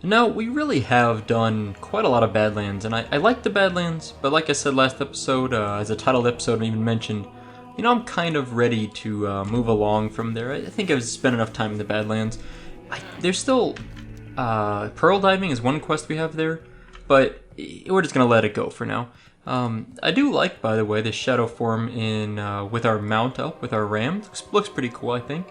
Now, we really have done quite a lot of Badlands, and I like the Badlands, but like I said last episode, as a titled episode I even mentioned, you know, I'm kind of ready to move along from there. I think I've spent enough time in the Badlands. There's still, pearl diving is one quest we have there, but we're just going to let it go for now. I do like, by the way, the shadow form in with our mount up, with our ram. Looks pretty cool, I think.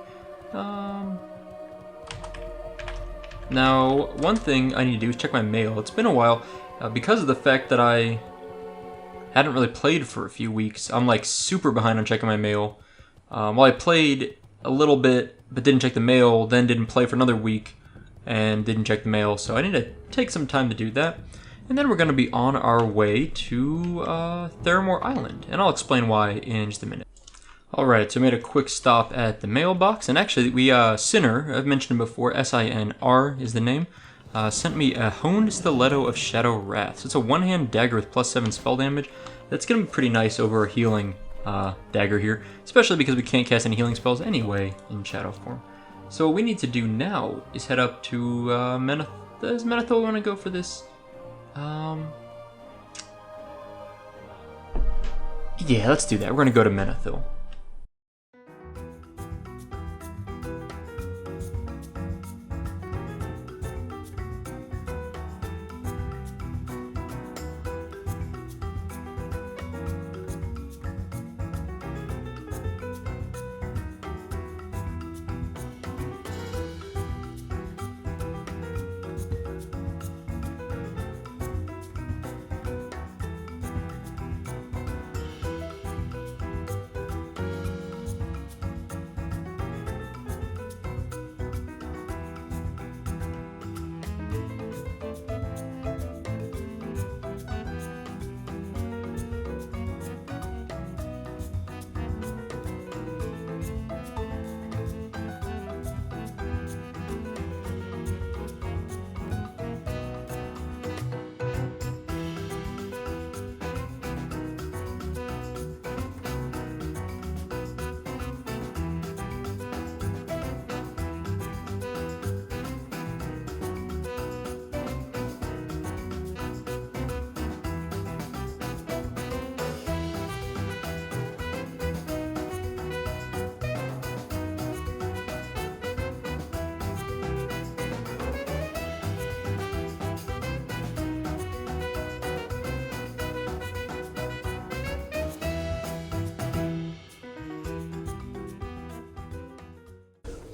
Now, one thing I need to do is check my mail. It's been a while. Because of the fact that I hadn't really played for a few weeks, I'm like super behind on checking my mail. Well, I played a little bit, but didn't check the mail, then didn't play for another week, and didn't check the mail, so I need to take some time to do that. And then we're going to be on our way to Theramore Island, and I'll explain why in just a minute. Alright, so I made a quick stop at the mailbox, and actually Sinner, I've mentioned him before, S-I-N-R is the name, sent me a Honed Stiletto of Shadow Wrath. So it's a one-hand dagger with +7 spell damage. That's going to be pretty nice over a healing dagger here, especially because we can't cast any healing spells anyway in shadow form. So what we need to do now is head up to Does Menethil want to go for this? Yeah, let's do that. We're going to go to Menethil.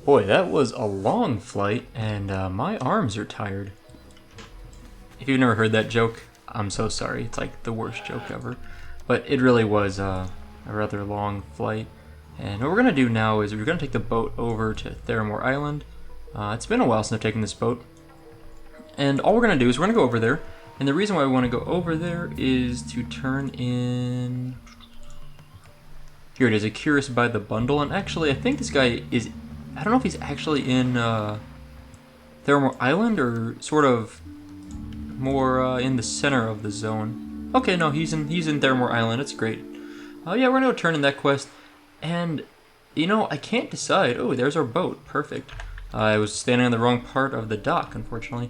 Boy, that was a long flight, and my arms are tired. If you've never heard that joke, I'm so sorry. It's like the worst joke ever. But it really was a rather long flight. And what we're going to do now is we're going to take the boat over to Theramore Island. It's been a while since I've taken this boat. And all we're going to do is we're going to go over there. And the reason why we want to go over there is to turn in... Here it is, a Curious by the Bundle. And actually, I think this guy is... I don't know if he's actually in Theramore Island or sort of more in the center of the zone. Okay, no, he's in Theramore Island. It's great. Yeah, we're gonna go turn in that quest, and you know I can't decide. Oh, there's our boat. Perfect. I was standing on the wrong part of the dock, unfortunately.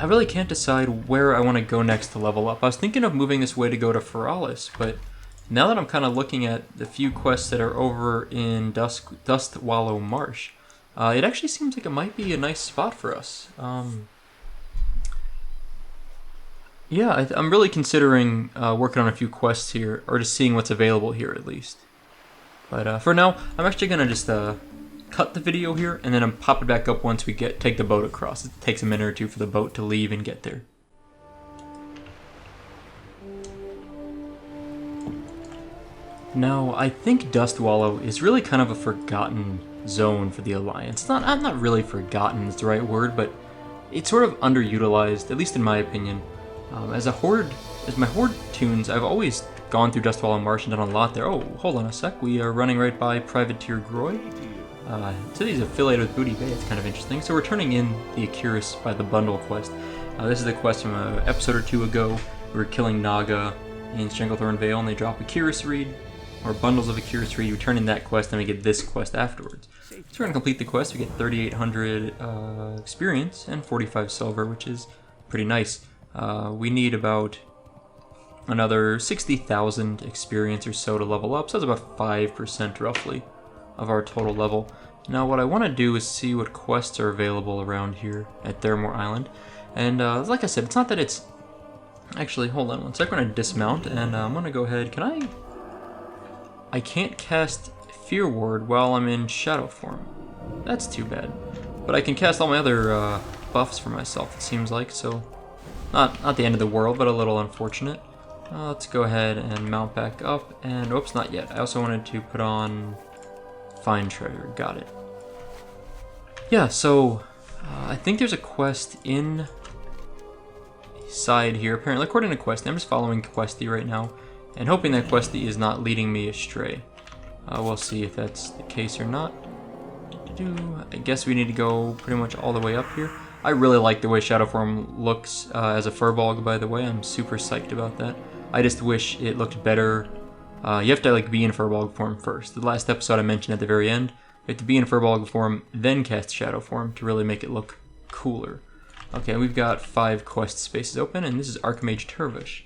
I really can't decide where I want to go next to level up. I was thinking of moving this way to go to Feralas, but now that I'm kind of looking at the few quests that are over in Dustwallow Marsh, it actually seems like it might be a nice spot for us. Yeah, I'm really considering working on a few quests here, or just seeing what's available here at least. But for now, I'm actually going to just cut the video here, and then I'm pop it back up once we take the boat across. It takes a minute or two for the boat to leave and get there. Now, I think Dustwallow is really kind of a forgotten zone for the Alliance. I'm not really forgotten is the right word, but it's sort of underutilized, at least in my opinion. As my Horde tunes, I've always gone through Dustwallow Marsh and done a lot there. Oh, hold on a sec, we are running right by Privateer Groy. So he's affiliated with Booty Bay, it's kind of interesting. So we're turning in the Curious by the Bundle quest. This is the quest from an episode or two ago. We were killing Naga in Stranglethorn Vale, and they drop a Curious Reed. or bundles of a cure tree. We turn in that quest, and we get this quest afterwards. So we're going to complete the quest. We get 3,800 experience and 45 silver, which is pretty nice. We need about another 60,000 experience or so to level up, so that's about 5% roughly of our total level. Now what I want to do is see what quests are available around here at Theramore Island. And like I said, it's not that it's... Actually, hold on one sec, I'm going to dismount, and I'm going to go ahead... Can I can't cast Fear Ward while I'm in shadow form. That's too bad. But I can cast all my other buffs for myself, it seems like, so... Not the end of the world, but a little unfortunate. Let's go ahead and mount back up, and oops, not yet. I also wanted to put on Find Treasure, got it. Yeah, so I think there's a quest inside here, apparently, according to Questy. I'm just following Questy right now, and hoping that Questy is not leading me astray. We'll see if that's the case or not. I guess we need to go pretty much all the way up here. I really like the way Shadow Form looks as a Furbolg, by the way. I'm super psyched about that. I just wish it looked better. You have to like be in Furbolg form first. The last episode I mentioned at the very end, you have to be in Furbolg form, then cast Shadow Form to really make it look cooler. Okay, we've got 5 quest spaces open, and this is Archmage Turvish.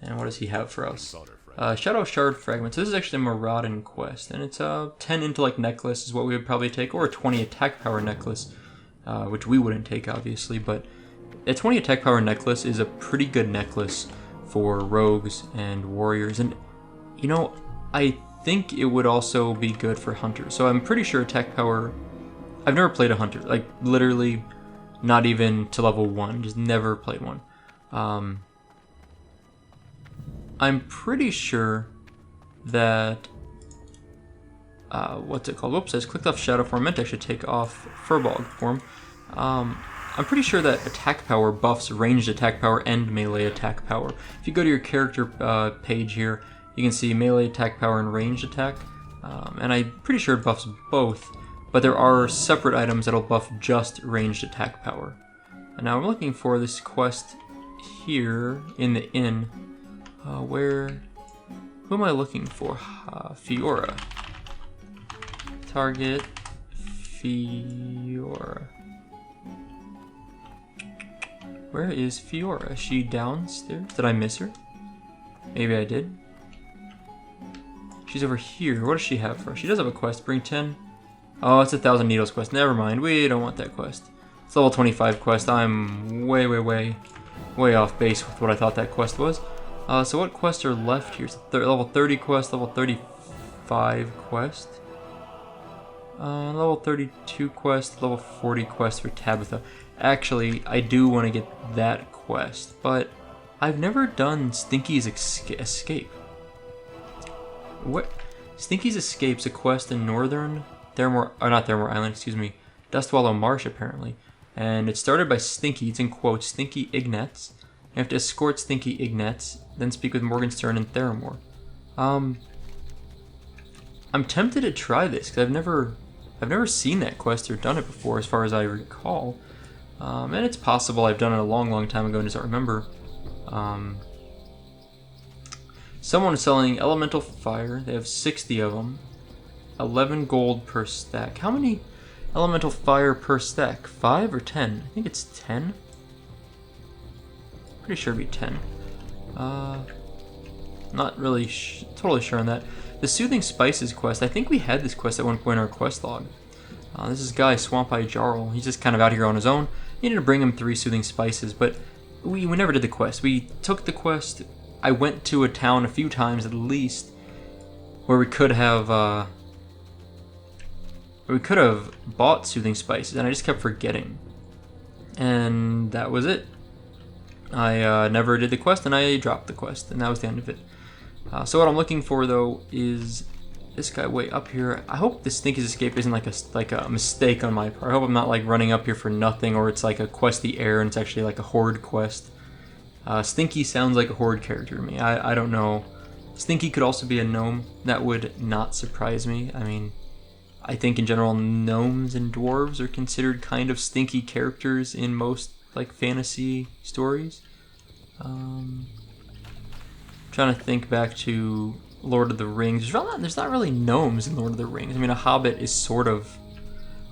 And what does he have for us? Shadow Shard Fragment. So this is actually a Maraudin quest, and it's a 10 Intellect Necklace is what we would probably take, or a 20 Attack Power Necklace, which we wouldn't take, obviously, but a 20 Attack Power Necklace is a pretty good necklace for rogues and warriors, and, you know, I think it would also be good for hunters. So I'm pretty sure Attack Power... I've never played a hunter, like, literally not even to level 1, just never played one. I'm pretty sure that, what's it called? Whoops, I just clicked off Shadow Form. I meant to actually take off Furbolg form. I'm pretty sure that attack power buffs ranged attack power and melee attack power. If you go to your character page here, you can see melee attack power and ranged attack. And I'm pretty sure it buffs both, but there are separate items that'll buff just ranged attack power. And now I'm looking for this quest here in the inn. Who am I looking for? Fiora. Target Fiora. Where is Fiora? Is she downstairs? Did I miss her? Maybe I did. She's over here. What does she have for us? She does have a quest. Bring 10. Oh, it's a 1,000 Needles quest. Never mind. We don't want that quest. It's level 25 quest. I'm way off base with what I thought that quest was. So what quests are left here? So level 30 quest, level 35 quest, level 32 quest, level 40 quest for Tabitha. Actually, I do want to get that quest, but I've never done Stinky's Escape. What? Stinky's Escape's a quest in northern Theramore, or not Theramore Island, excuse me, Dustwallow Marsh apparently. And it's started by Stinky, it's in quotes, Stinky Ignatz. You have to escort Stinky Ignatz, then speak with Morgenstern and Theramore. I'm tempted to try this because I've never seen that quest or done it before, as far as I recall. And it's possible I've done it a long time ago and just don't remember. Someone is selling Elemental Fire. They have 60 of them. 11 gold per stack. How many Elemental Fire per stack? 5 or 10? I think it's 10. Pretty sure it'd be 10. Not really totally sure on that. The Soothing Spices quest, I think we had this quest at one point in our quest log. This is guy Swamp Eye Jarl. He's just kind of out here on his own. Needed to bring him 3 Soothing Spices, but we never did the quest. We took the quest. I went to a town a few times at least where we could have bought Soothing Spices, and I just kept forgetting. And that was it. I never did the quest, and I dropped the quest, and that was the end of it. So what I'm looking for, though, is this guy way up here. I hope this Stinky's Escape isn't like a mistake on my part. I hope I'm not like running up here for nothing, or it's like a questy error and it's actually like a horde quest. Stinky sounds like a horde character to me. I don't know. Stinky could also be a gnome. That would not surprise me. I mean, I think in general gnomes and dwarves are considered kind of stinky characters in most like fantasy stories. Trying to think back to Lord of the Rings. There's not really gnomes in Lord of the Rings. I mean, a hobbit is sort of...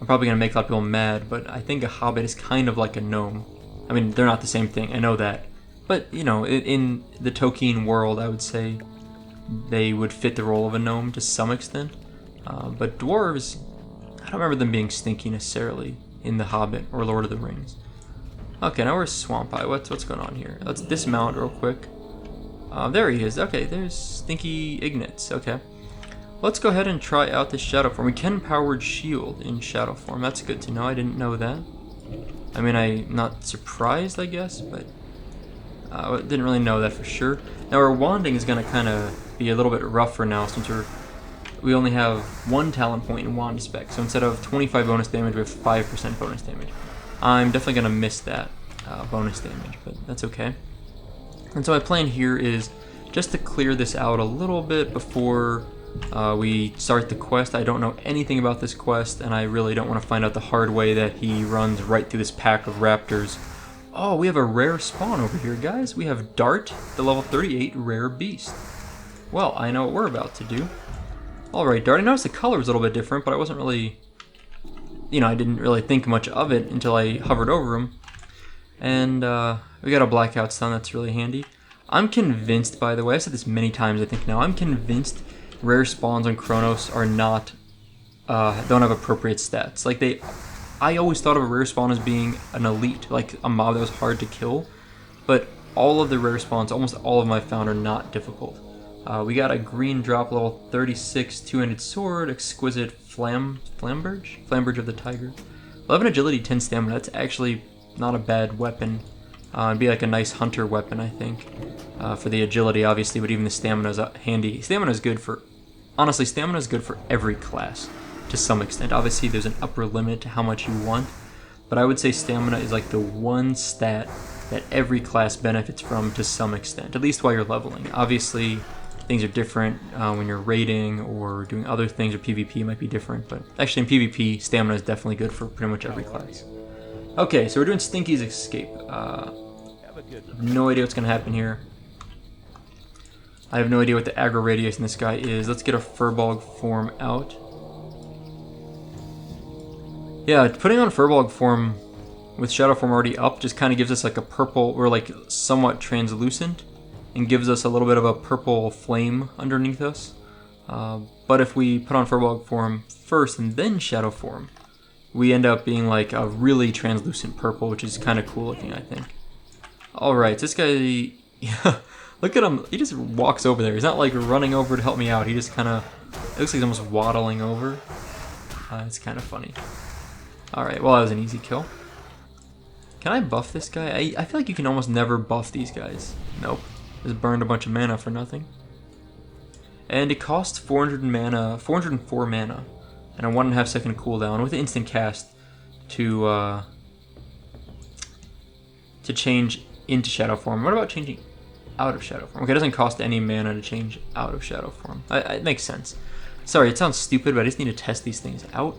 I'm probably going to make a lot of people mad, but I think a hobbit is kind of like a gnome. I mean, they're not the same thing, I know that. But, you know, in the Tolkien world, I would say they would fit the role of a gnome to some extent. But dwarves, I don't remember them being stinky necessarily in The Hobbit or Lord of the Rings. Okay, now we're Swamp Eye. What's going on here? Let's dismount real quick. There he is. Okay, there's Stinky Ignatz. Okay. Let's go ahead and try out this shadow form. We can powered shield in shadow form. That's good to know. I didn't know that. I mean, I'm not surprised, I guess, but didn't really know that for sure. Now, our wanding is going to kind of be a little bit rougher now since we only have 1 talent point in wand spec. So instead of 25 bonus damage, we have 5% bonus damage. I'm definitely going to miss that bonus damage, but that's okay. And so my plan here is just to clear this out a little bit before we start the quest. I don't know anything about this quest, and I really don't want to find out the hard way that he runs right through this pack of raptors. Oh, we have a rare spawn over here, guys. We have Dart, the level 38 rare beast. Well, I know what we're about to do. Alright, Dart. I noticed the color was a little bit different, but I wasn't really... You know, I didn't really think much of it until I hovered over him. And we got a blackout stun, that's really handy. I'm convinced, by the way, I've said this many times I think now, I'm convinced rare spawns on Kronos are not, don't have appropriate stats. Like I always thought of a rare spawn as being an elite, like a mob that was hard to kill, but all of the rare spawns, almost all of them I found, are not difficult. We got a green drop, level 36, two-handed sword, exquisite flamberge of the tiger. 11 agility, 10 stamina, that's actually not a bad weapon. It'd be like a nice hunter weapon, I think, for the agility, obviously, but even the stamina's handy. Stamina's good for, honestly, stamina's good for every class, to some extent. Obviously, there's an upper limit to how much you want, but I would say stamina is like the one stat that every class benefits from to some extent, at least while you're leveling. Obviously, things are different when you're raiding or doing other things, or PvP might be different, but actually in PvP, stamina is definitely good for pretty much every class. Okay, so we're doing Stinky's Escape. I have no idea what's going to happen here. I have no idea what the aggro radius in this guy is. Let's get a Furbolg form out. Yeah, putting on Furbolg form with Shadow form already up just kind of gives us like a purple, or like somewhat translucent, and gives us a little bit of a purple flame underneath us. But if we put on Furbolg form first and then Shadow form, we end up being like a really translucent purple, which is kind of cool looking, I think. Alright, this guy, look at him, he just walks over there. He's not like running over to help me out, he just kind of, it looks like he's almost waddling over. It's kind of funny. Alright, well that was an easy kill. Can I buff this guy? I feel like you can almost never buff these guys. Nope, just burned a bunch of mana for nothing. And it costs 404 mana. And a 1.5 second cooldown with instant cast to change into Shadow form. What about changing out of Shadow form? Okay, it doesn't cost any mana to change out of Shadow form. It makes sense. Sorry, it sounds stupid, but I just need to test these things out.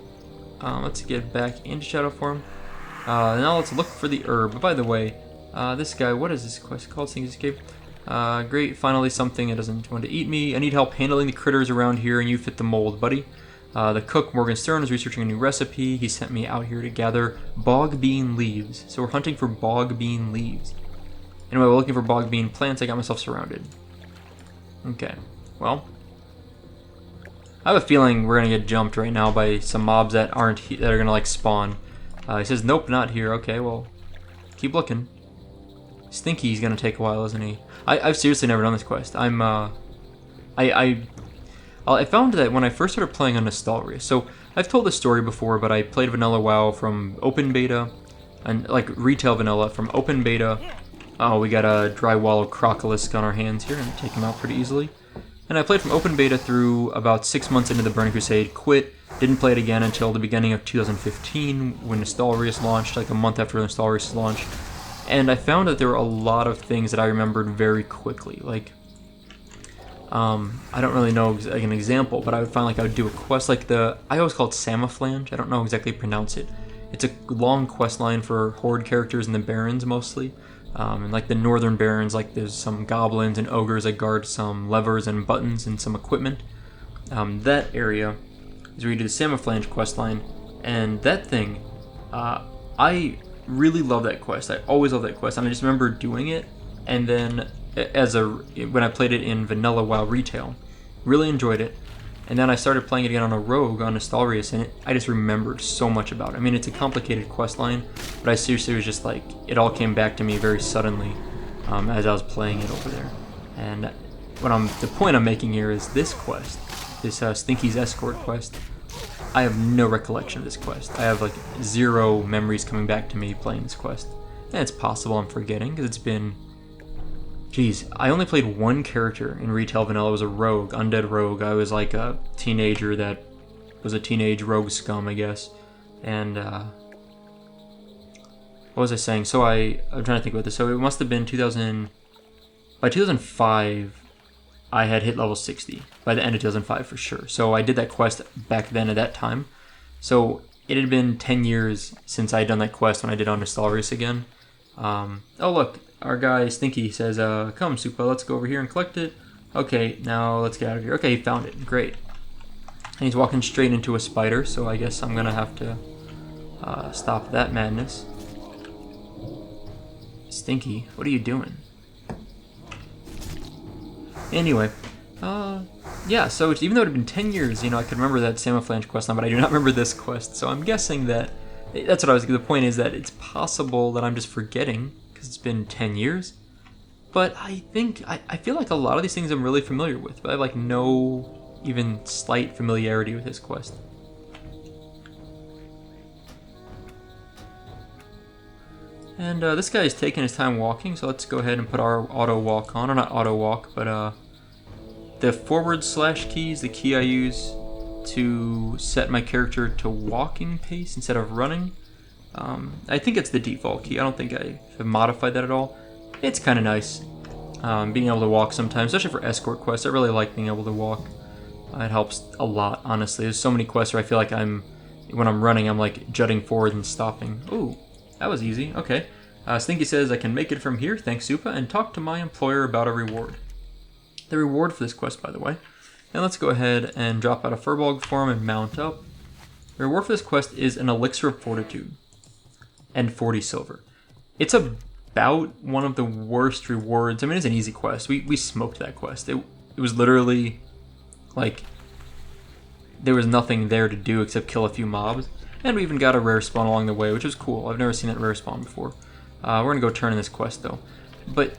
Let's get back into Shadow form. Now let's look for the herb. By the way, this guy, what is this quest called? Stinky's Escape. Great, finally something that doesn't want to eat me. I need help handling the critters around here, and you fit the mold, buddy. The cook, Morgan Stern, is researching a new recipe. He sent me out here to gather bog bean leaves. So we're hunting for bog bean leaves. Anyway, we're looking for bog bean plants. I got myself surrounded. Okay, well, I have a feeling we're gonna get jumped right now by some mobs that are gonna like spawn. He says, nope, not here. Okay, well, keep looking. Stinky's gonna take a while, isn't he? I've seriously never done this quest. I found that when I first started playing on Nostalria, so I've told this story before, but I played Vanilla WoW from open beta, and like retail vanilla from open beta. Oh, we got a Drywallow Crocolisk on our hands here, and take him out pretty easily. And I played from open beta through about 6 months into the Burning Crusade, quit, didn't play it again until the beginning of 2015 when Nostalrius launched, like a month after Nostalrius launched. And I found that there were a lot of things that I remembered very quickly, like I don't really know like an example, but I would find like I would do a quest like I always call it Samaflange. I don't know exactly how to pronounce it. It's a long quest line for horde characters in the Barrens mostly. And like the northern Barrens, like there's some goblins and ogres that guard some levers and buttons and some equipment. That area is where you do the Samaflange quest line, and that thing, I really love that quest. I always love that quest. I just remember doing it, and then when I played it in Vanilla WoW Retail, really enjoyed it. And then I started playing it again on a rogue on Nostalrius, and I just remembered so much about it. I mean, it's a complicated quest line, but I seriously was just like, it all came back to me very suddenly as I was playing it over there. And the point I'm making here is this quest, this Stinky's Escort quest. I have no recollection of this quest. I have like 0 memories coming back to me playing this quest. And it's possible I'm forgetting, because it's been... Jeez, I only played one character in Retail Vanilla. It was a rogue, undead rogue. I was like a teenager that was a teenage rogue scum, I guess. And, what was I saying? So I'm trying to think about this. So it must have been by 2005, I had hit level 60. By the end of 2005, for sure. So I did that quest back then at that time. So it had been 10 years since I had done that quest when I did on Nostalrius again. Oh, look. Our guy Stinky says, come, Soupa, let's go over here and collect it. Okay, now let's get out of here. Okay, he found it. Great. And he's walking straight into a spider, so I guess I'm going to have to stop that madness. Stinky, what are you doing? Anyway, yeah, so even though it had been 10 years, I could remember that Samaflange quest line, but I do not remember this quest. So I'm guessing that, that's what the point is that it's possible that I'm just forgetting, because it's been 10 years. But I feel like a lot of these things I'm really familiar with, but I have like no even slight familiarity with this quest. And this guy is taking his time walking, so let's go ahead and put our auto walk on, or not auto walk, but the / key is the key I use to set my character to walking pace instead of running. I think it's the default key. I don't think I have modified that at all. It's kind of nice being able to walk sometimes, especially for escort quests. I really like being able to walk. It helps a lot, honestly. There's so many quests where I feel like when I'm running, I'm like jutting forward and stopping. Ooh, that was easy. Okay. Stinky says, I can make it from here, thanks Soupa, and talk to my employer about a reward. The reward for this quest, by the way. And let's go ahead and drop out a Furbolg form and mount up. The reward for this quest is an Elixir of Fortitude and 40 silver. It's about one of the worst rewards. I mean, it's an easy quest. We smoked that quest. It was literally like there was nothing there to do except kill a few mobs. And we even got a rare spawn along the way, which was cool. I've never seen that rare spawn before. We're going to go turn in this quest, though. But,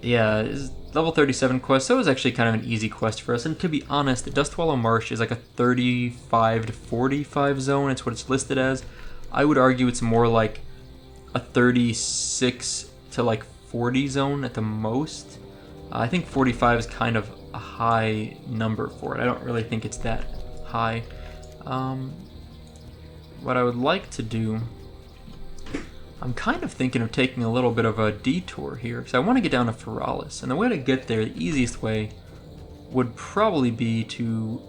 yeah, it's level 37 quest, so it was actually kind of an easy quest for us. And to be honest, the Dustwallow Marsh is like a 35 to 45 zone. It's what it's listed as. I would argue it's more like a 36 to like 40 zone at the most. I think 45 is kind of a high number for it. I don't really think it's that high. What I would like to do, I'm kind of thinking of taking a little bit of a detour here, because I want to get down to Feralas, and the way to get there, the easiest way, would probably be to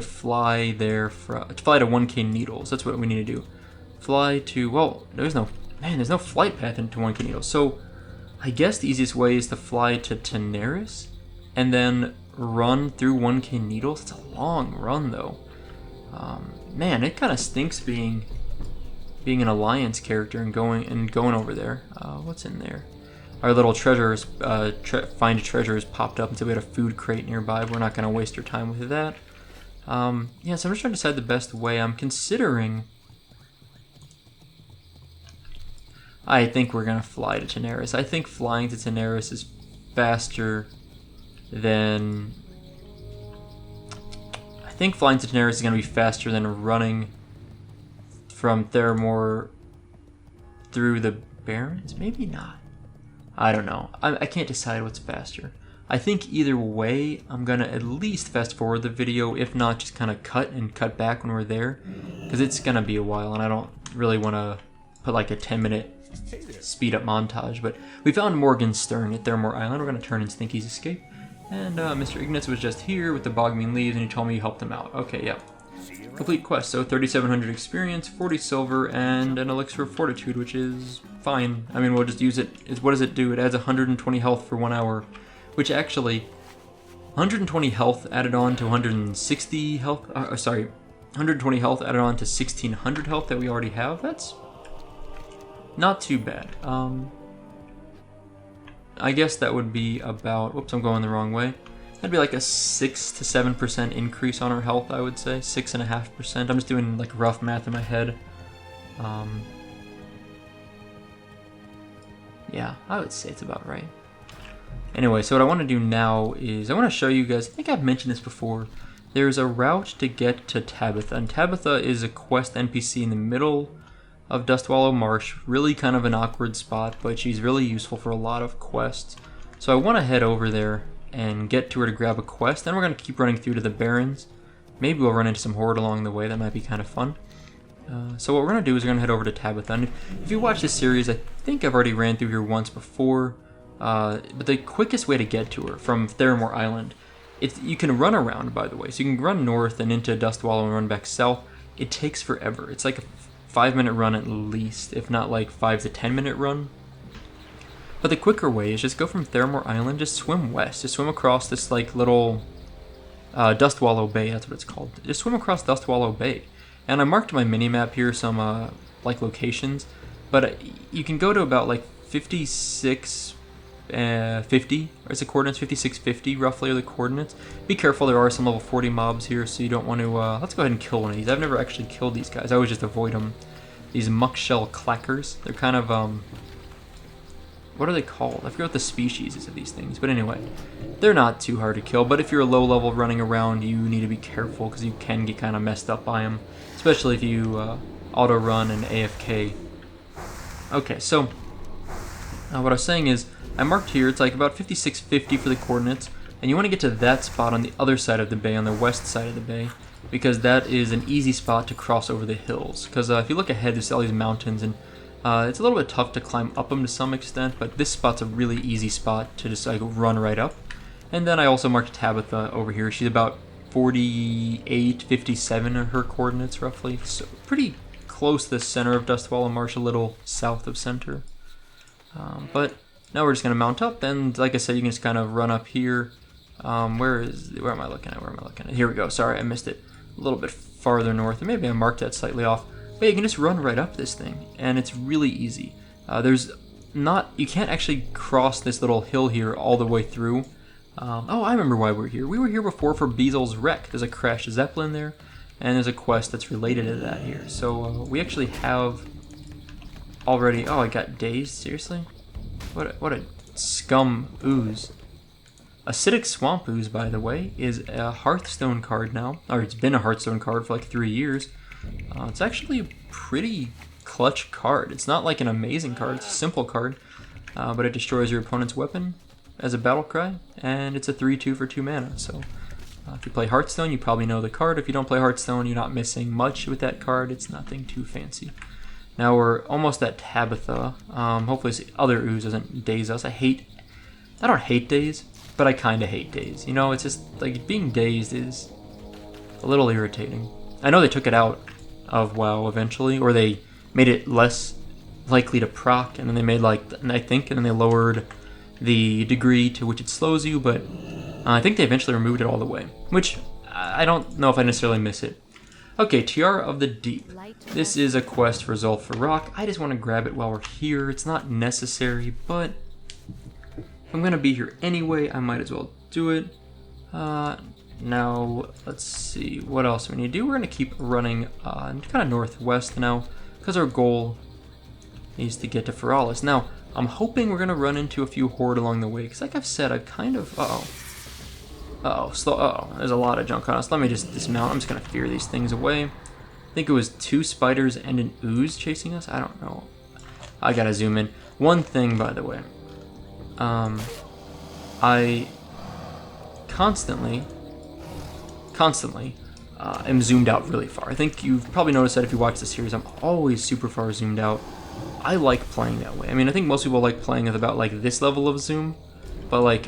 fly there, to fly to 1K Needles. That's what we need to do. Fly to, well, there's no flight path into 1K Needles, so I guess the easiest way is to fly to Teneris, and then run through 1K Needles. It's a long run, though. Man, it kind of stinks being an Alliance character and going over there. What's in there? Our little treasures, find a treasure has popped up, and so we had a food crate nearby. But we're not going to waste our time with that. Yeah, so I'm just trying to decide the best way. I'm considering. I think we're going to fly to Teneris. I think flying to Teneris is faster than. I think flying to Teneris is going to be faster than running from Theramore through the Barrens. Maybe not. I don't know. I can't decide what's faster. I think either way, I'm going to at least fast forward the video, if not just kind of cut back when we're there, because it's going to be a while, and I don't really want to put like a 10-minute speed up montage. But we found Morgenstern at Theramore Island. We're going to turn in Stinky's escape. And Mr. Ignatz was just here with the Bogmean leaves, and he told me you helped him out. Okay, yeah. complete quest. So 3,700 experience, 40 silver, and an elixir of fortitude, which is fine. I mean, we'll just use it. What does it do? It adds 120 health for 1 hour, which actually, 120 health added on to 160 health. 120 health added on to 1,600 health that we already have. That's not too bad. I guess that would be about. Whoops, I'm going the wrong way. That'd be like a 6 to 7% increase on our health, I would say. 6.5%. I'm just doing like rough math in my head. Yeah, I would say it's about right. Anyway, so what I want to do now is I want to show you guys, I think I've mentioned this before, there's a route to get to Tabitha, and Tabitha is a quest NPC in the middle of Dustwallow Marsh, really kind of an awkward spot, but she's really useful for a lot of quests. So I want to head over there and get to her to grab a quest, then we're going to keep running through to the Barrens. Maybe we'll run into some horde along the way, that might be kind of fun. So what we're going to do is we're going to head over to Tabitha, and if you watch this series, I think I've already ran through here once before, but the quickest way to get to her from Theramore Island, you can run around, by the way, so you can run north and into Dustwallow and run back south. It takes forever. It's like a 5-minute run at least, if not like 5 to 10-minute run. But the quicker way is just go from Theramore Island, just swim west, just swim across this like little Dustwallow Bay, that's what it's called. Just swim across Dustwallow Bay. And I marked my mini-map here some like locations, but you can go to about like 5650, or is the coordinates 5650 roughly are the coordinates. Be careful, there are some level 40 mobs here, so you don't want to, let's go ahead and kill one of these. I've never actually killed these guys, I always just avoid them. These muckshell clackers, they're kind of, what are they called? I forget what the species is of these things, but anyway, they're not too hard to kill, but if you're a low level running around, you need to be careful, because you can get kind of messed up by them, especially if you auto run and AFK. Okay, so what I was saying is, I marked here, it's like about 5650 for the coordinates, and you want to get to that spot on the other side of the bay, on the west side of the bay, because that is an easy spot to cross over the hills. Because if you look ahead, there's all these mountains, and it's a little bit tough to climb up them to some extent, but this spot's a really easy spot to just like run right up. And then I also marked Tabitha over here. She's about 48, 57 are her coordinates roughly, so pretty close to the center of Dustwallow Marsh, a little south of center. But now we're just going to mount up, and like I said, you can just kind of run up here. Where am I looking at? Here we go. Sorry, I missed it. A little bit farther north, and maybe I marked that slightly off. But you can just run right up this thing, and it's really easy. You can't actually cross this little hill here all the way through. Oh, I remember why we're here. We were here before for Beazel's wreck. There's a crashed Zeppelin there, and there's a quest that's related to that here. So we actually have already. Oh, I got dazed. Seriously? What a scum ooze. Acidic Swamp Ooze, by the way, is a Hearthstone card now, or it's been a Hearthstone card for like 3 years. It's actually a pretty clutch card. It's not like an amazing card, it's a simple card, but it destroys your opponent's weapon as a battle cry, and it's a 3/2 for 2 mana, so if you play Hearthstone, you probably know the card. If you don't play Hearthstone, you're not missing much with that card. It's nothing too fancy. Now we're almost at Tabitha. Hopefully this other ooze doesn't daze us. I don't hate daze, but I kind of hate daze. You know, it's just, like, being dazed is a little irritating. I know they took it out of WoW eventually, or they made it less likely to proc, and then they made, and then they lowered the degree to which it slows you, but I think they eventually removed it all the way, which I don't know if I necessarily miss it. Okay, Tiara of the Deep. This is a quest for Zulfa Rock. I just want to grab it while we're here. It's not necessary, but if I'm going to be here anyway, I might as well do it. Now, let's see, what else we need to do? We're going to keep running kind of northwest now, because our goal is to get to Feralas. Now, I'm hoping we're going to run into a few horde along the way, because like I've said, I've kind of... there's a lot of junk on us. Let me just dismount. I'm just going to fear these things away. I think it was 2 spiders and an ooze chasing us. I don't know. I got to zoom in. One thing, by the way. I constantly am zoomed out really far. I think you've probably noticed that if you watch the series, I'm always super far zoomed out. I like playing that way. I mean, I think most people like playing with about like this level of zoom, but like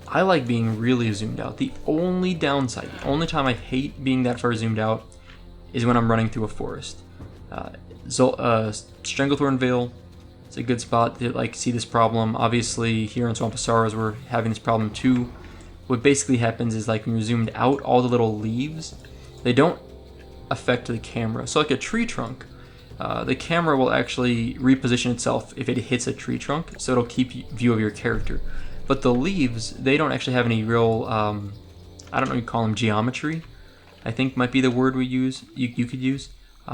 I like being really zoomed out. The only downside, the only time I hate being that far zoomed out is when I'm running through a forest. Stranglethorn Vale, it's a good spot to like see this problem. Obviously here in SoupaSoka we're having this problem too. What basically happens is like when you're zoomed out, all the little leaves, they don't affect the camera. So like a tree trunk, the camera will actually reposition itself if it hits a tree trunk, so it'll keep view of your character. But the leaves, they don't actually have any real, I don't know what you call them, geometry, I think might be the word you could use.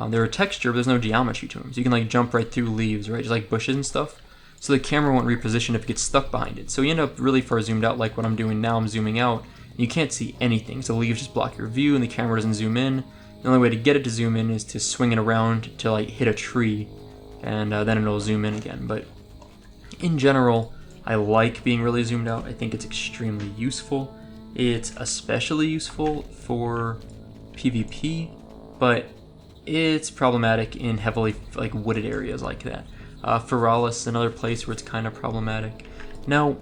They're a texture, but there's no geometry to them. So you can like jump right through leaves, right? Just like bushes and stuff. So the camera won't reposition if it gets stuck behind it. So you end up really far zoomed out, like what I'm doing now. I'm zooming out, and you can't see anything. So the leaves just block your view, and the camera doesn't zoom in. The only way to get it to zoom in is to swing it around to like hit a tree, and then it'll zoom in again. But in general, I like being really zoomed out. I think it's extremely useful. It's especially useful for PvP, but it's problematic in heavily like wooded areas like that. Feralas is another place where it's kind of problematic. Now,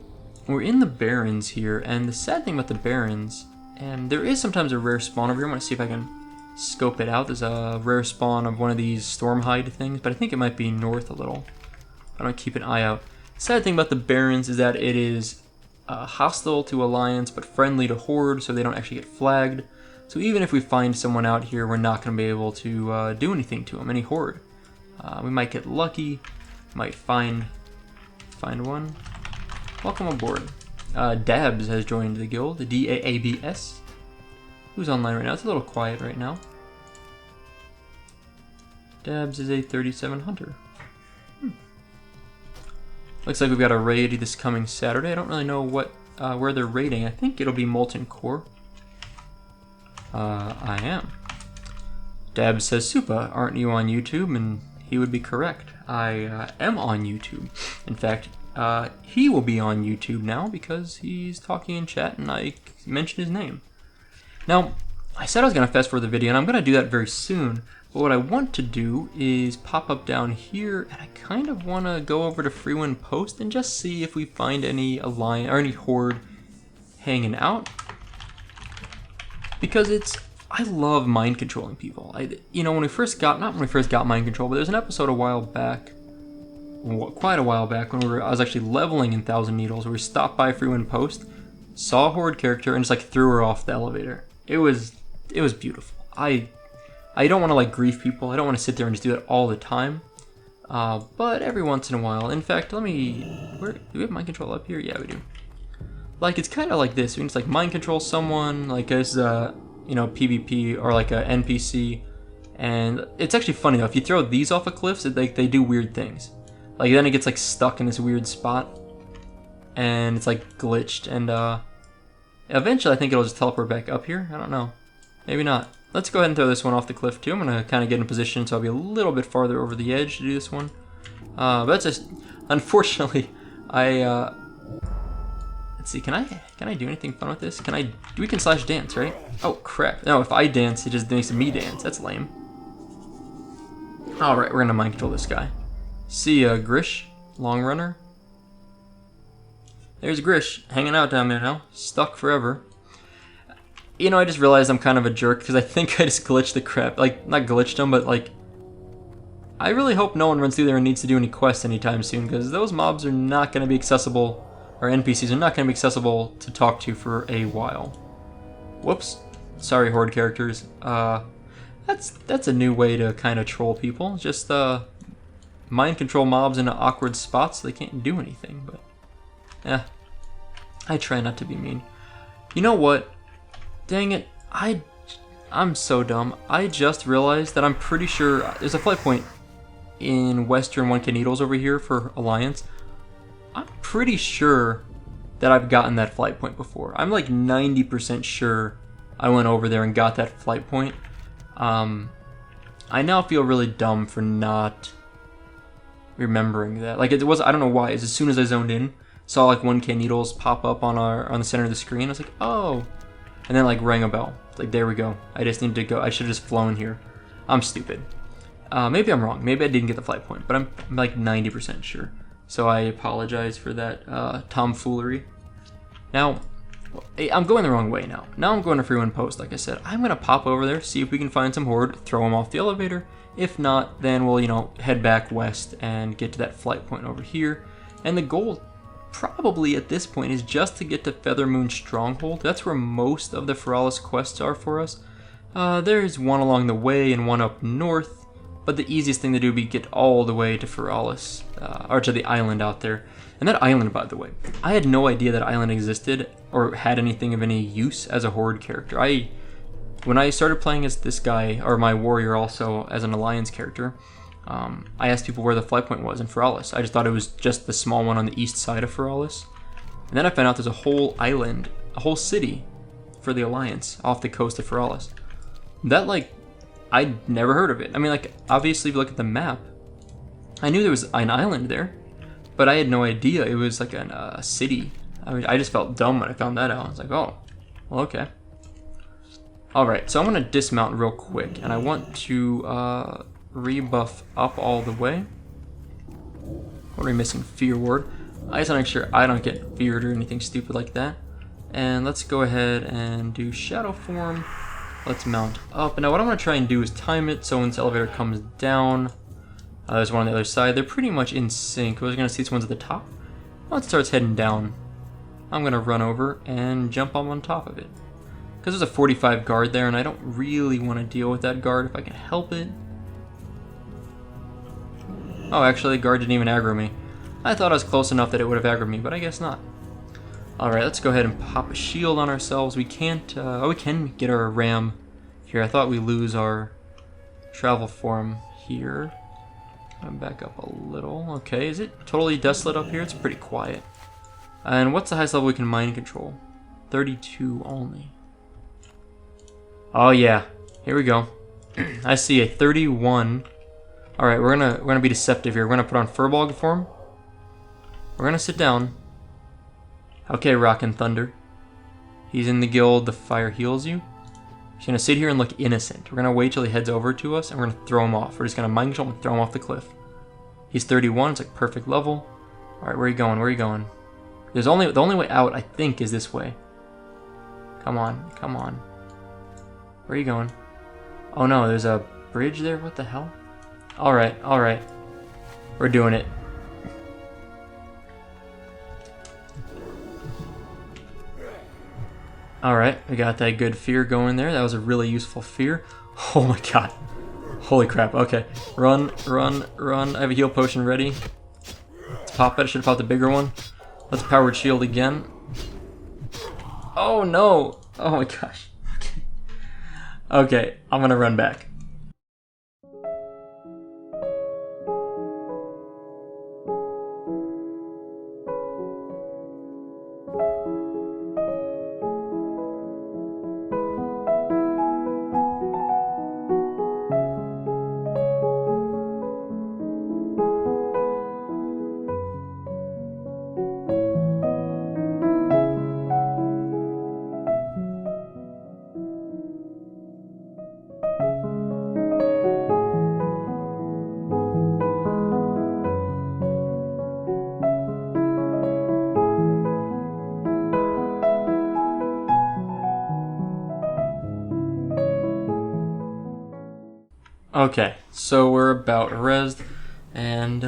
we're in the Barrens here, and the sad thing about the Barrens, and there is sometimes a rare spawn over here. I'm gonna see if I can scope it out. There's a rare spawn of one of these Stormhide things, but I think it might be north a little. I don't keep an eye out. Sad thing about the Barrens is that it is hostile to Alliance, but friendly to Horde, so they don't actually get flagged. So even if we find someone out here, we're not going to be able to do anything to them, any Horde. We might get lucky, might find one. Welcome aboard. Dabs has joined the guild, the DAABS. Who's online right now? It's a little quiet right now. Dabs is a 37 hunter. Looks like we've got a raid this coming Saturday. I don't really know where they're raiding. I think it'll be Molten Core. I am. Dabs says, Soupa, aren't you on YouTube? And he would be correct. I am on YouTube. In fact, he will be on YouTube now because he's talking in chat and I mentioned his name. Now, I said I was going to fast forward the video, and I'm going to do that very soon. But what I want to do is pop up down here, and I kind of want to go over to Freewind Post and just see if we find any Alliance or any Horde hanging out. Because I love mind controlling people. When we first got, not when we first got mind control, but there's an episode a while back, quite a while back, when I was actually leveling in Thousand Needles, where we stopped by Freewind Post, saw a Horde character, and just like threw her off the elevator. It was beautiful. I don't want to like grief people. I don't want to sit there and just do that all the time. But every once in a while. In fact, do we have mind control up here? Yeah, we do. Like, it's kind of like this. We can just like mind control someone, like as PvP or like a NPC. And it's actually funny though. If you throw these off of cliffs, they do weird things. Like then it gets like stuck in this weird spot, and it's like glitched. And eventually, I think it'll just teleport back up here. I don't know. Maybe not. Let's go ahead and throw this one off the cliff too. I'm gonna kind of get in position so I'll be a little bit farther over the edge to do this one. But that's just, unfortunately, let's see. Can I do anything fun with this? We can slash dance, right? Oh crap! No, if I dance, it just makes me dance. That's lame. All right, we're gonna mind control this guy. See ya, Grish, long runner. There's Grish hanging out down there now, stuck forever. I just realized I'm kind of a jerk because I think I just glitched the crap. Like, not glitched him, but like, I really hope no one runs through there and needs to do any quests anytime soon, because those mobs are not going to be accessible, or NPCs are not going to be accessible to talk to for a while. Whoops. Sorry, Horde characters. That's a new way to kind of troll people. Just mind control mobs into awkward spots so they can't do anything. But yeah, I try not to be mean. You know what? Dang it, I'm so dumb. I just realized that I'm pretty sure there's a flight point in Western 1K Needles over here for Alliance. I'm pretty sure that I've gotten that flight point before. I'm like 90% sure I went over there and got that flight point. I now feel really dumb for not remembering that. Like, it was, I don't know why, as soon as I zoned in, saw like 1K Needles pop up on the center of the screen. I was like, oh. And then like rang a bell. It's like, there we go. I just need to go. I should have just flown here. I'm stupid. Maybe I'm wrong. Maybe I didn't get the flight point, but I'm like 90% sure. So I apologize for that tomfoolery. Now, I'm going the wrong way now. Now I'm going to free win post, like I said. I'm going to pop over there, see if we can find some horde, throw them off the elevator. If not, then we'll, you know, head back west and get to that flight point over here. And the goal probably at this point is just to get to Feathermoon Stronghold. That's where most of the Feralas quests are for us. There's one along the way and one up north, but the easiest thing to do would be get all the way to Feralas, or to the island out there. And that island, by the way, I had no idea that island existed or had anything of any use as a horde character. When I started playing as this guy, or my warrior also as an alliance character, I asked people where the flight point was in Feralas. I just thought it was just the small one on the east side of Feralas. And then I found out there's a whole island, a whole city for the alliance off the coast of Feralas. That, like, I'd never heard of it. I mean, like, obviously if you look at the map, I knew there was an island there, but I had no idea it was like a city. I mean, I just felt dumb when I found that out. I was like, oh, well, okay. Alright, so I'm going to dismount real quick, and I want to rebuff up all the way. What are we missing? Fear ward. I just want to make sure I don't get feared or anything stupid like that. And let's go ahead and do shadow form. Let's mount up. And now what I'm going to try and do is time it so when this elevator comes down, there's one on the other side. They're pretty much in sync. We're going to see this one's at the top. Once it starts heading down, I'm going to run over and jump on top of it. Because there's a 45 guard there, and I don't really want to deal with that guard if I can help it. Oh, actually, the guard didn't even aggro me. I thought I was close enough that it would have aggroed me, but I guess not. Alright, let's go ahead and pop a shield on ourselves. We can't, oh, we can get our ram here. I thought we lose our travel form here. I'm back up a little. Okay, is it totally desolate up here? It's pretty quiet. And what's the highest level we can mind control? 32 only. Oh yeah, here we go. I see a 31. Alright, we're gonna be deceptive here. We're gonna put on Furball form. We're gonna sit down. Okay, Rock and Thunder. He's in the guild, the fire heals you. He's gonna sit here and look innocent. We're gonna wait till he heads over to us and we're gonna throw him off. We're just gonna mind control and throw him off the cliff. He's 31, it's like perfect level. Alright, where are you going? Where are you going? The only way out, I think, is this way. Come on, come on. Where are you going? Oh no, there's a bridge there? What the hell? Alright, alright. We're doing it. Alright, we got that good fear going there. That was a really useful fear. Oh my god. Holy crap, okay. Run, run, run. I have a heal potion ready. Let's pop it. I should have popped the bigger one. Let's powered shield again. Oh no! Oh my gosh. Okay, I'm gonna run back. Okay, so we're about rezzed, and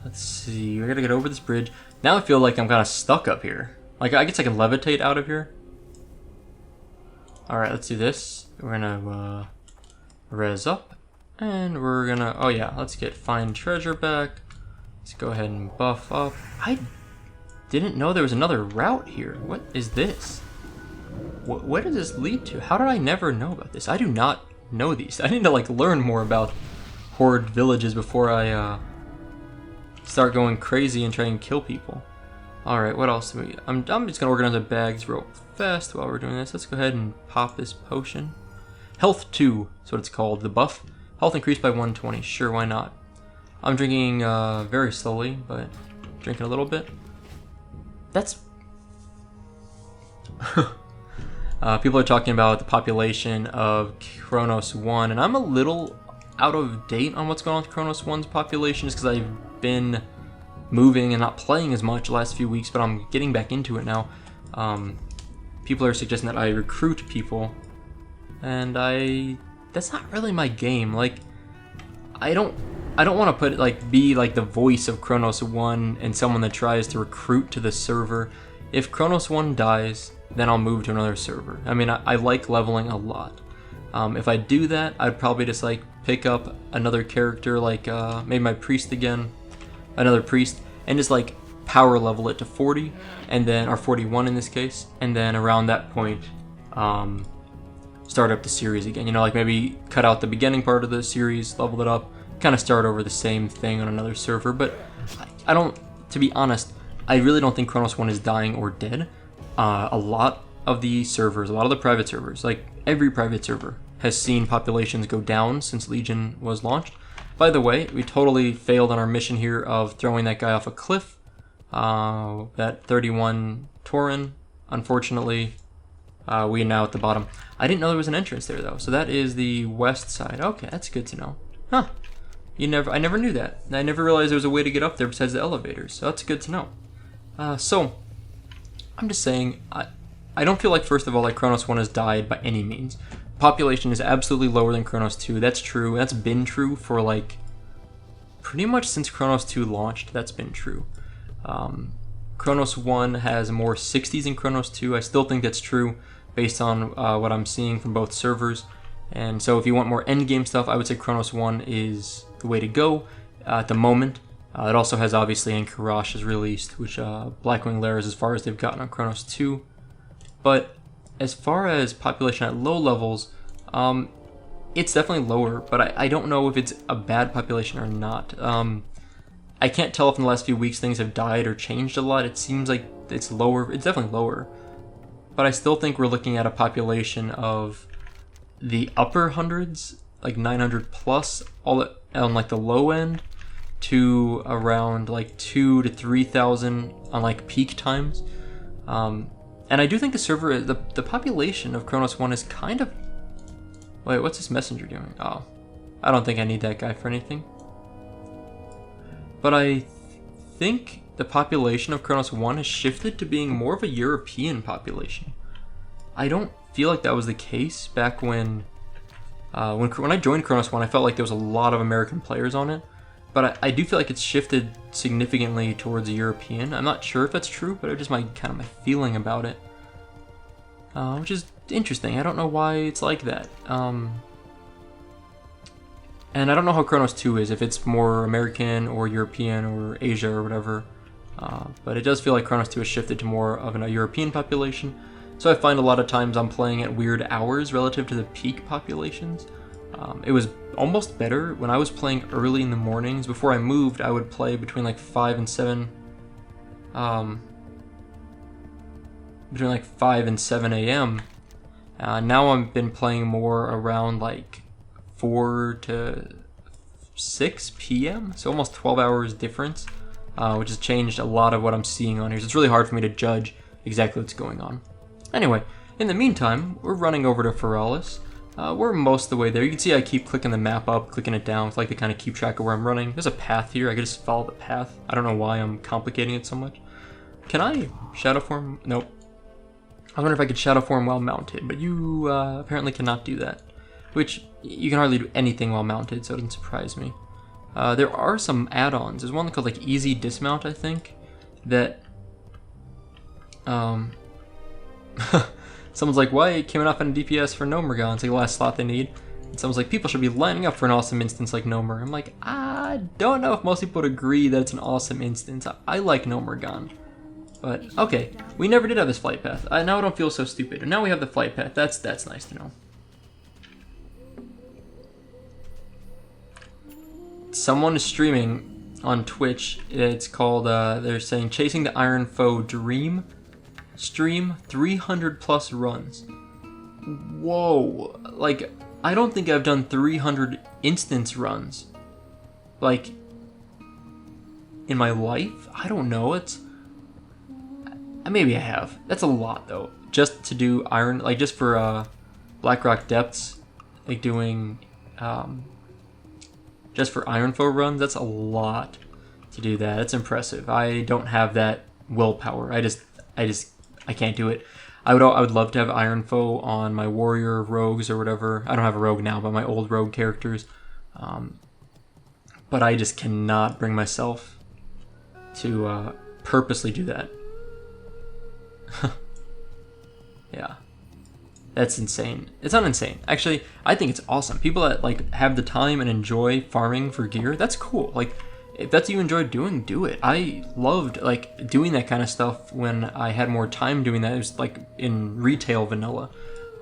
let's see, we gotta get over this bridge. Now I feel like I'm kind of stuck up here. Like, I guess I can levitate out of here. Alright, let's do this. We're gonna res up, and we're gonna, oh yeah, let's get find treasure back. Let's go ahead and buff up. I didn't know there was another route here. What is this? Where does this lead to? How did I never know about this? I do not know these. I need to like learn more about horde villages before I start going crazy and try and kill people. Alright, what else do we... I'm just gonna organize the bags real fast while we're doing this. Let's go ahead and pop this potion. Health 2 is what it's called, the buff. Health increased by 120, sure, why not? I'm drinking very slowly, but drinking a little bit. That's... people are talking about the population of Kronos 1, and I'm a little out of date on what's going on with Kronos 1's population just because I've been moving and not playing as much the last few weeks, but I'm getting back into it now. people are suggesting that I recruit people, and that's not really my game. Like, I don't want to put be like the voice of Kronos 1 and someone that tries to recruit to the server. If Kronos 1 dies, then I'll move to another server. I mean, I like leveling a lot. If I do that, I'd probably just like pick up another character, like maybe my priest again, another priest, and just like power level it to 40, and then, or 41 in this case, and then around that point, start up the series again. You know, like maybe cut out the beginning part of the series, level it up, kind of start over the same thing on another server. But I don't, to be honest, I really don't think Kronos 1 is dying or dead. A lot of the servers, a lot of the private servers, like every private server, has seen populations go down since Legion was launched. By the way, we totally failed on our mission here of throwing that guy off a cliff. That 31 Tauren, unfortunately, we are now at the bottom. I didn't know there was an entrance there though, so that is the west side. Okay, that's good to know. Huh. I never knew that. I never realized there was a way to get up there besides the elevators, so that's good to know. So, I'm just saying, I don't feel like, first of all, like Kronos 1 has died by any means. Population is absolutely lower than Kronos 2. That's true. That's been true for like pretty much since Kronos 2 launched. That's been true. Kronos 1 has more 60s than Kronos 2. I still think that's true based on what I'm seeing from both servers. And so if you want more endgame stuff, I would say Kronos 1 is the way to go at the moment. It also has, obviously, Ankarash is released, which Blackwing Lair is as far as they've gotten on Kronos 2. But as far as population at low levels, it's definitely lower, but I don't know if it's a bad population or not. I can't tell if in the last few weeks things have died or changed a lot. It seems like it's lower. It's definitely lower. But I still think we're looking at a population of the upper hundreds, like 900 plus, all on like the low end, to around like 2,000 to 3,000 on like peak times. And I do think the server, the population of Kronos 1 is kind of... Wait, what's this messenger doing? Oh, I don't think I need that guy for anything. But I think the population of Kronos 1 has shifted to being more of a European population. I don't feel like that was the case back when I joined Kronos 1, I felt like there was a lot of American players on it. But I do feel like it's shifted significantly towards European. I'm not sure if that's true, but it's just my feeling about it. Which is interesting. I don't know why it's like that. And I don't know how Kronos 2 is, if it's more American or European or Asia or whatever. But it does feel like Kronos 2 has shifted to more of a European population. So I find a lot of times I'm playing at weird hours relative to the peak populations. It was almost better when I was playing early in the mornings. Before I moved, I would play between like 5 and 7 a.m. Now I've been playing more around like 4 to 6 p.m. So almost 12 hours difference, which has changed a lot of what I'm seeing on here. So it's really hard for me to judge exactly what's going on. Anyway, in the meantime, we're running over to Feralas. We're most of the way there. You can see I keep clicking the map up, clicking it down. I like to kind of keep track of where I'm running. There's a path here. I can just follow the path. I don't know why I'm complicating it so much. Can I shadow form? Nope. I was wondering if I could shadow form while mounted, but you apparently cannot do that. Which, you can hardly do anything while mounted, so it doesn't surprise me. There are some add-ons. There's one called like Easy Dismount, I think, that... Someone's like, why came it off on a DPS for Nomergon? It's like the last slot they need. And someone's like, people should be lining up for an awesome instance like Nomer. I'm like, I don't know if most people would agree that it's an awesome instance. I like Nomergon. But, okay. We never did have this flight path. Now I don't feel so stupid. And now we have the flight path. That's nice to know. Someone is streaming on Twitch. It's called, they're saying, Chasing the Iron Foe Dream Stream 300 plus runs. Whoa. Like, I don't think I've done 300 instance runs. Like, in my life? I don't know. Maybe I have. That's a lot, though. Just to do Iron, like, just for, Blackrock Depths, like, doing, just for Iron Foe runs, that's a lot to do that. That's impressive. I don't have that willpower. I can't do it. I would love to have Iron Foe on my warrior rogues or whatever. I don't have a rogue now, but my old rogue characters. But I just cannot bring myself to purposely do that. Yeah. That's insane. It's not insane. Actually, I think it's awesome. People that like have the time and enjoy farming for gear, that's cool. Like, if that's what you enjoy doing, do it. I loved like doing that kind of stuff when I had more time doing that. It was like in retail vanilla.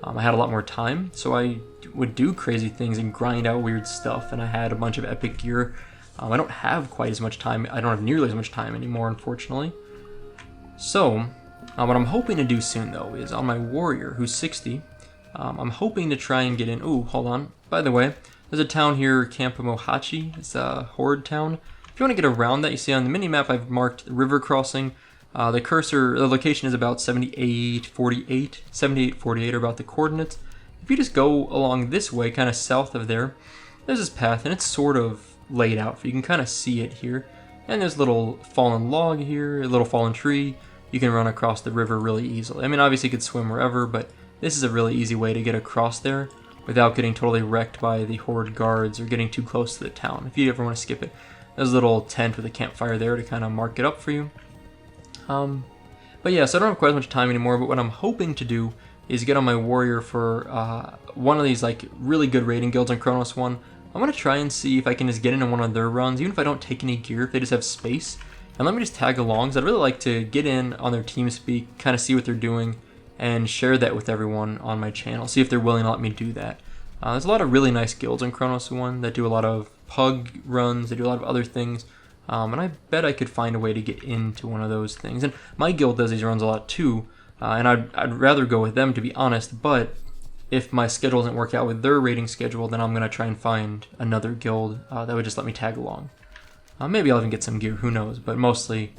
I had a lot more time, so I would do crazy things and grind out weird stuff, and I had a bunch of epic gear. I don't have quite as much time. I don't have nearly as much time anymore, unfortunately. So, what I'm hoping to do soon, though, is on my warrior, who's 60, I'm hoping to try and get in... Ooh, hold on. By the way, there's a town here, Camp Mohachi. It's a horde town. If you want to get around that, you see on the mini-map I've marked river crossing. The location is about 7848. 7848 are about the coordinates. If you just go along this way, kind of south of there, there's this path, and it's sort of laid out. You can kind of see it here. And there's a little fallen log here, a little fallen tree. You can run across the river really easily. I mean, obviously you could swim wherever, but this is a really easy way to get across there without getting totally wrecked by the horde guards or getting too close to the town, if you ever want to skip it. There's a little tent with a campfire there to kind of mark it up for you. But yeah, so I don't have quite as much time anymore, but what I'm hoping to do is get on my warrior for one of these like really good raiding guilds on Kronos 1. I'm going to try and see if I can just get into one of their runs, even if I don't take any gear, if they just have space. And let me just tag along, because I'd really like to get in on their TeamSpeak, kind of see what they're doing, and share that with everyone on my channel, see if they're willing to let me do that. There's a lot of really nice guilds in Kronos 1 that do a lot of pug runs, they do a lot of other things, and I bet I could find a way to get into one of those things. And my guild does these runs a lot too, and I'd rather go with them, to be honest, but if my schedule doesn't work out with their raiding schedule, then I'm going to try and find another guild that would just let me tag along. Maybe I'll even get some gear, who knows, but mostly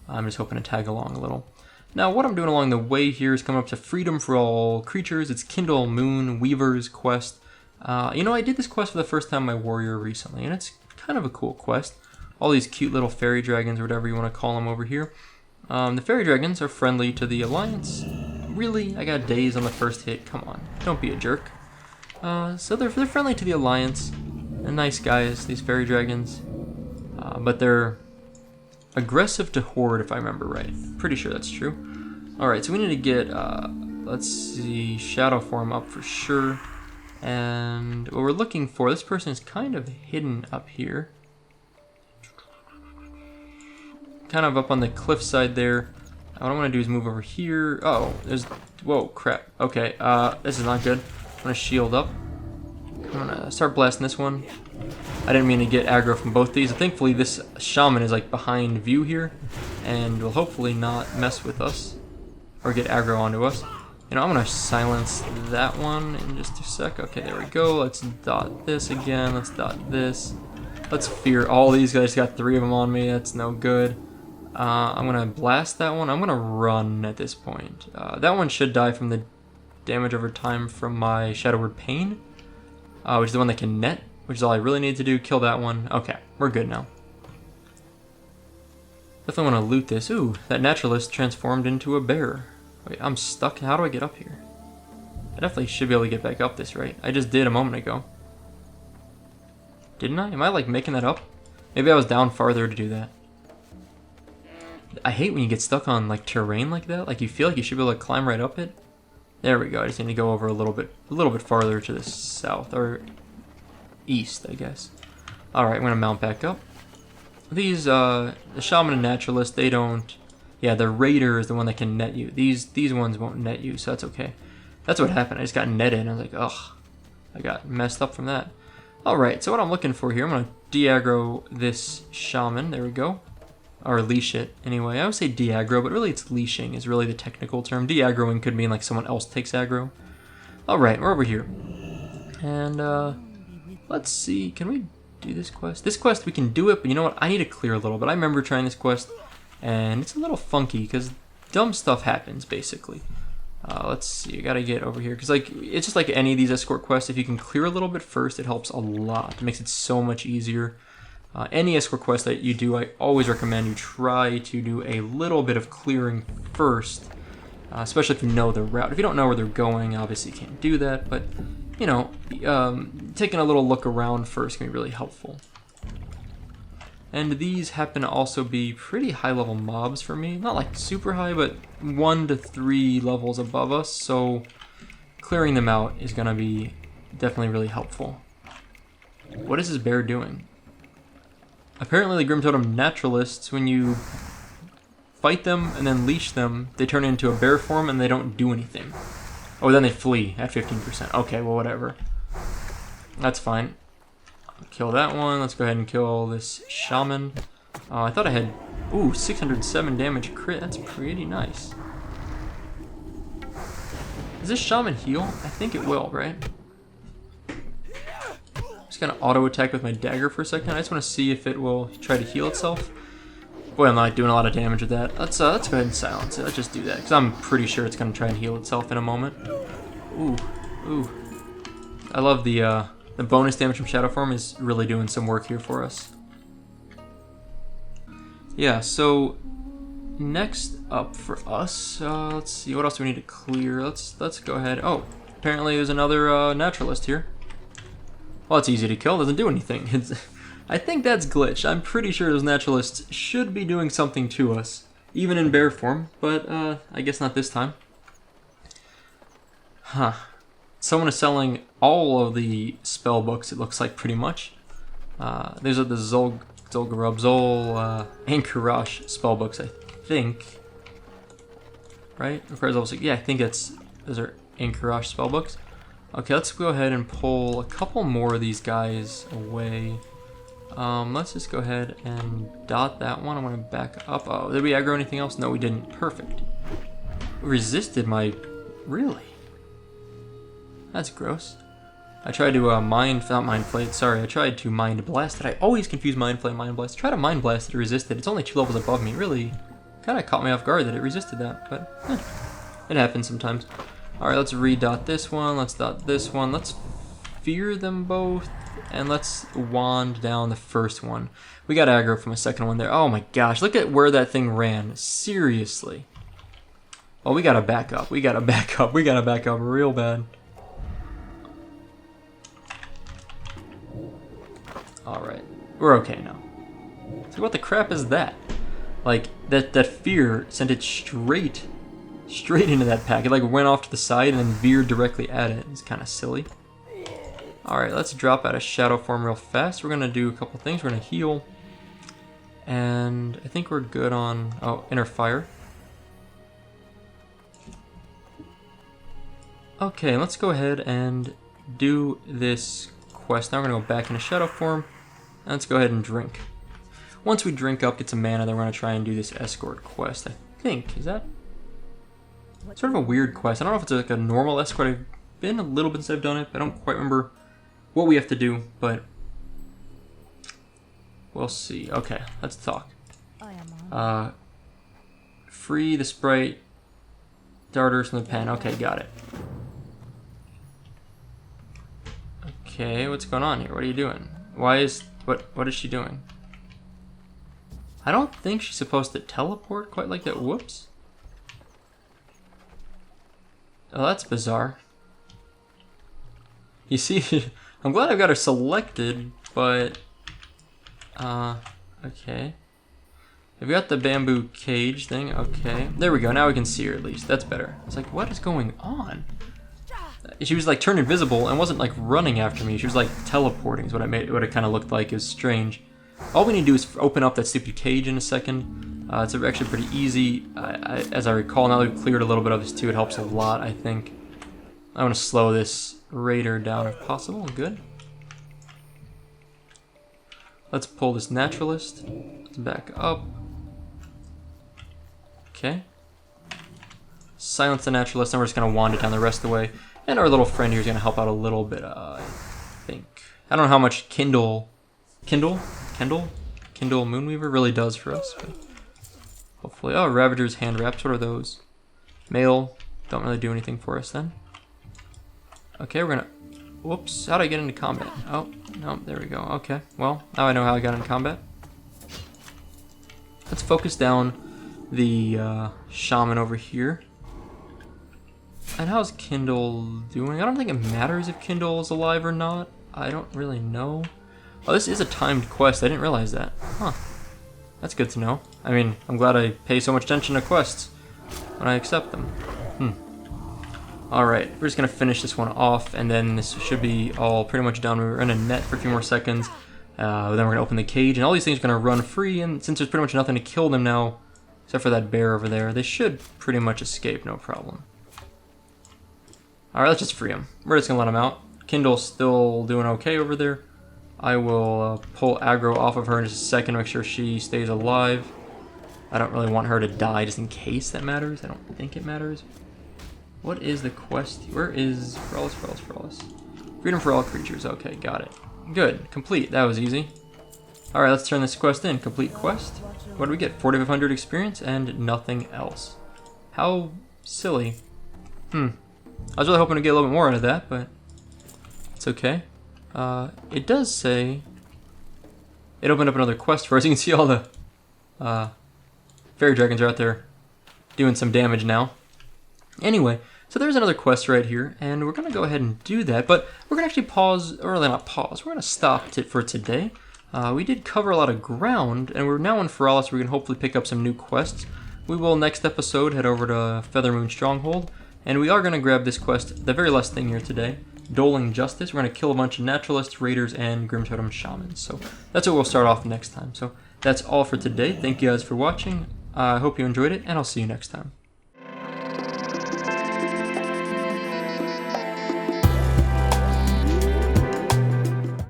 I'm just hoping to tag along a little. Now, what I'm doing along the way here is coming up to Freedom for All Creatures. It's Kindle Moon Weaver's quest. You know, I did this quest for the first time my warrior recently, and it's kind of a cool quest. All these cute little fairy dragons, or whatever you want to call them over here. The fairy dragons are friendly to the Alliance. Really? I got days on the first hit. Come on, don't be a jerk. So they're friendly to the Alliance. They're nice guys, these fairy dragons. But they're aggressive to horde, if I remember right. Pretty sure that's true. Alright, so we need to get, let's see, shadow form up for sure. And what we're looking for, this person is kind of hidden up here. Kind of up on the cliffside there. What I want to do is move over here. Oh, there's, whoa, crap. Okay, this is not good. I'm going to shield up. I'm going to start blasting this one. I didn't mean to get aggro from both these. Thankfully, this shaman is like behind view here, and will hopefully not mess with us or get aggro onto us. You know, I'm gonna silence that one in just a sec. Okay, there we go. Let's dot this again. Let's dot this. Let's fear all these guys. Got 3 of them on me. That's no good. I'm gonna blast that one. I'm gonna run at this point. That one should die from the damage over time from my Shadow Word Pain, which is the one that can net, which is all I really need to do. Kill that one. Okay, we're good now. Definitely want to loot this. Ooh, that naturalist transformed into a bear. Wait, I'm stuck. How do I get up here? I definitely should be able to get back up this, right? I just did a moment ago. Didn't I? Am I like making that up? Maybe I was down farther to do that. I hate when you get stuck on like terrain like that. Like you feel like you should be able to climb right up it. There we go. I just need to go over a little bit farther to the south or east, I guess. All right, I'm gonna mount back up. These the shaman and naturalist, they don't. Yeah, the raider is the one that can net you. These ones won't net you, so that's okay. That's what happened. I just got netted, and I was like, ugh, I got messed up from that. All right, so what I'm looking for here, I'm gonna de-aggro this shaman. There we go. Or leash it, anyway. I would say de-aggro, but really it's leashing is really the technical term. De-aggroing could mean like someone else takes aggro. All right, we're over here. And let's see, can we do this quest? This quest, we can do it, but you know what? I need to clear a little bit. I remember trying this quest, and it's a little funky because dumb stuff happens, basically. Let's see, I gotta get over here, because like it's just like any of these escort quests. If you can clear a little bit first, it helps a lot. It makes it so much easier. Any escort quest that you do, I always recommend you try to do a little bit of clearing first, especially if you know their route. If you don't know where they're going, obviously you can't do that, but, you know, taking a little look around first can be really helpful. And these happen to also be pretty high-level mobs for me. Not like super high, but 1 to 3 levels above us, so clearing them out is going to be definitely really helpful. What is this bear doing? Apparently the Grim Totem Naturalists, when you fight them and then leash them, they turn into a bear form and they don't do anything. Oh, then they flee at 15%. Okay, well, whatever. That's fine. Kill that one. Let's go ahead and kill this shaman. I thought I had... Ooh, 607 damage crit. That's pretty nice. Does this shaman heal? I think it will, right? I'm just gonna auto attack with my dagger for a second. I just want to see if it will try to heal itself. Boy, I'm not doing a lot of damage with that. Let's go ahead and silence it. Let's just do that, because I'm pretty sure it's gonna try and heal itself in a moment. Ooh, ooh. I love the bonus damage from Shadow Form is really doing some work here for us. Yeah, so next up for us, let's see, what else do we need to clear? Let's go ahead. Oh, apparently there's another naturalist here. Well, it's easy to kill, doesn't do anything. I think that's glitched. I'm pretty sure those naturalists should be doing something to us, even in bear form, but I guess not this time. Huh. Someone is selling all of the spell books, it looks like, pretty much. These are the Ankarash spell books, I think. Right? Requires level 6. Yeah, I think those are Ankarash spell books. Okay, let's go ahead and pull a couple more of these guys away. Let's just go ahead and dot that one. I want to back up. Oh, did we aggro anything else? No, we didn't. Perfect. Resisted my... Really? That's gross. I tried to I tried to mind blast it. I always confuse mind flay and mind blast. I tried to mind blast it, it resisted. It's only 2 levels above me. It really kind of caught me off guard that it resisted that, but it happens sometimes. Alright, let's redot this one. Let's dot this one. Let's fear them both, and let's wand down the first one. We got aggro from a second one there. Oh my gosh, look at where that thing ran. Seriously. Oh, we gotta back up. We gotta back up. We gotta back up real bad. Alright, we're okay now. So what the crap is that? Like, that fear sent it straight into that pack. It like went off to the side and then veered directly at it. It's kind of silly. Alright, let's drop out of Shadow Form real fast. We're going to do a couple things. We're going to heal. And I think we're good on... Oh, Inner Fire. Okay, let's go ahead and do this quest. Now we're going to go back into Shadow Form. And let's go ahead and drink. Once we drink up, get some mana, then we're going to try and do this escort quest, I think. Is that sort of a weird quest? I don't know if it's like a normal escort. I've been a little bit since I've done it, but I don't quite remember what we have to do, but we'll see. Okay, let's talk. Free the sprite darters from the pen. Okay, got it. Okay, what's going on here? What are you doing? What is she doing? I don't think she's supposed to teleport quite like that. Whoops. Oh, that's bizarre. You see, I'm glad I've got her selected, but... okay. I've got the bamboo cage thing. Okay. There we go. Now we can see her at least. That's better. It's like, what is going on? She was like turned invisible and wasn't like running after me. She was like teleporting is what it kind of looked like. It was strange. All we need to do is open up that stupid cage in a second. It's actually pretty easy. As I recall, now that we've cleared a little bit of this too, it helps a lot, I think. I want to slow this raider down if possible. Good. Let's pull this naturalist. Let's back up. Okay. Silence the naturalist, and we're just going to wand it down the rest of the way. And our little friend here is going to help out a little bit, I think. I don't know how much Kindle Moonweaver really does for us, but hopefully. Oh, Ravager's Hand Wraps, what are those? Mail, don't really do anything for us then. Okay, we're gonna... Whoops, how did I get into combat? Oh, no, there we go. Okay, well, now I know how I got into combat. Let's focus down the shaman over here. And how's Kindle doing? I don't think it matters if Kindle is alive or not. I don't really know. Oh, this is a timed quest. I didn't realize that. Huh. That's good to know. I mean, I'm glad I pay so much attention to quests when I accept them. Alright, we're just going to finish this one off, and then this should be all pretty much done. We're in a net for a few more seconds. Then we're going to open the cage, and all these things are going to run free, and since there's pretty much nothing to kill them now, except for that bear over there, they should pretty much escape, no problem. Alright, let's just free them. We're just going to let them out. Kindle's still doing okay over there. I will pull aggro off of her in just a second to make sure she stays alive. I don't really want her to die just in case that matters. I don't think it matters. What is the quest? Where is Feralas? Freedom for all creatures. Okay, got it. Good. Complete. That was easy. Alright, let's turn this quest in. Complete quest. What do we get? 4,500 experience and nothing else. How silly. I was really hoping to get a little bit more out of that, but it's okay. It does say it opened up another quest for us. You can see all the fairy dragons are out there doing some damage now. Anyway, so there's another quest right here, and we're going to go ahead and do that, but we're going to actually pause, or really not pause, we're going to stop it for today. We did cover a lot of ground, and we're now in Feralas, so we can hopefully pick up some new quests. We will, next episode, head over to Feathermoon Stronghold, and we are going to grab this quest, the very last thing here today, Doling Justice. We're going to kill a bunch of naturalists, raiders, and Grim Totem shamans. So that's what we'll start off next time. So that's all for today. Thank you guys for watching. I hope you enjoyed it, and I'll see you next time.